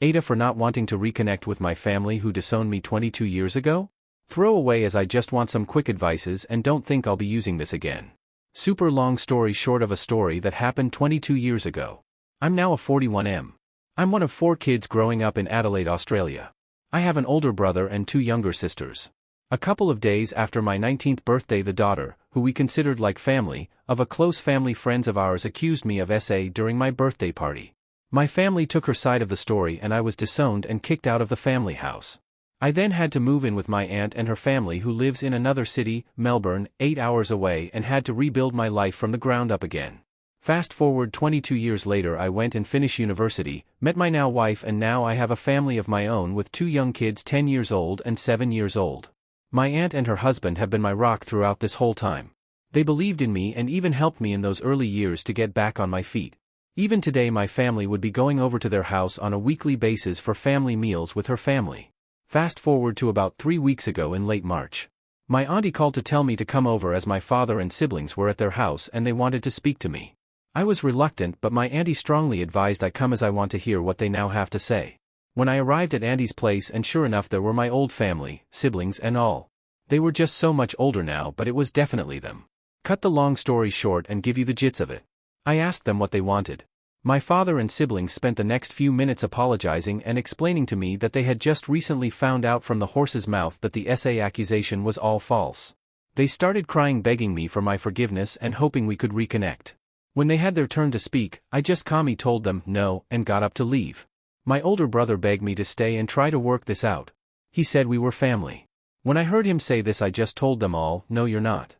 AITA for not wanting to reconnect with my family who disowned me 22 years ago? Throw away as I just want some quick advices and don't think I'll be using this again. Super long story short of a story that happened 22 years ago. I'm now a 41M. I'm one of 4 kids growing up in Adelaide, Australia. I have an older brother and 2 younger sisters. A couple of days after my 19th birthday, the daughter, who we considered like family, of a close family friends of ours accused me of SA during my birthday party. My family took her side of the story and I was disowned and kicked out of the family house. I then had to move in with my aunt and her family who lives in another city, Melbourne, 8 hours away, and had to rebuild my life from the ground up again. Fast forward 22 years later, I went and finished university, met my now wife, and now I have a family of my own with 2 young kids 10 years old and 7 years old. My aunt and her husband have been my rock throughout this whole time. They believed in me and even helped me in those early years to get back on my feet. Even today my family would be going over to their house on a weekly basis for family meals with her family. Fast forward to about 3 weeks ago in late March. My auntie called to tell me to come over as my father and siblings were at their house and they wanted to speak to me. I was reluctant, but my auntie strongly advised I come as I want to hear what they now have to say. When I arrived at auntie's place, and sure enough there were my old family, siblings and all. They were just so much older now, but it was definitely them. Cut the long story short and give you the gist of it. I asked them what they wanted. My father and siblings spent the next few minutes apologizing and explaining to me that they had just recently found out from the horse's mouth that the SA accusation was all false. They started crying, begging me for my forgiveness and hoping we could reconnect. When they had their turn to speak, I just calmly told them no and got up to leave. My older brother begged me to stay and try to work this out. He said we were family. When I heard him say this, I just told them all, no, you're not.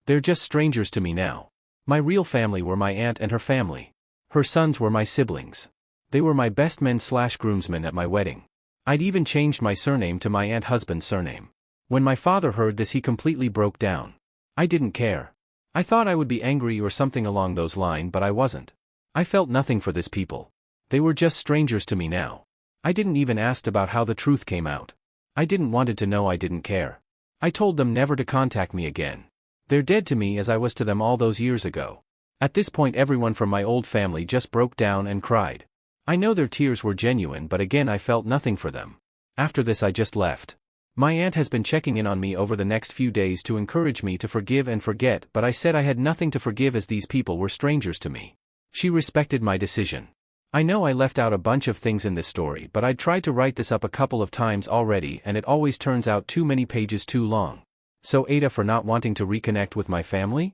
They're just strangers to me now. My real family were my aunt and her family. Her sons were my siblings. They were my best men/groomsmen at my wedding. I'd even changed my surname to my aunt's husband's surname. When my father heard this, he completely broke down. I didn't care. I thought I would be angry or something along those lines, but I wasn't. I felt nothing for this people. They were just strangers to me now. I didn't even ask about how the truth came out. I didn't wanted to know. I didn't care. I told them never to contact me again. They're dead to me as I was to them all those years ago. At this point everyone from my old family just broke down and cried. I know their tears were genuine, but again I felt nothing for them. After this I just left. My aunt has been checking in on me over the next few days to encourage me to forgive and forget, but I said I had nothing to forgive as these people were strangers to me. She respected my decision. I know I left out a bunch of things in this story, but I'd tried to write this up a couple of times already and it always turns out too many pages too long. So AITA for not wanting to reconnect with my family?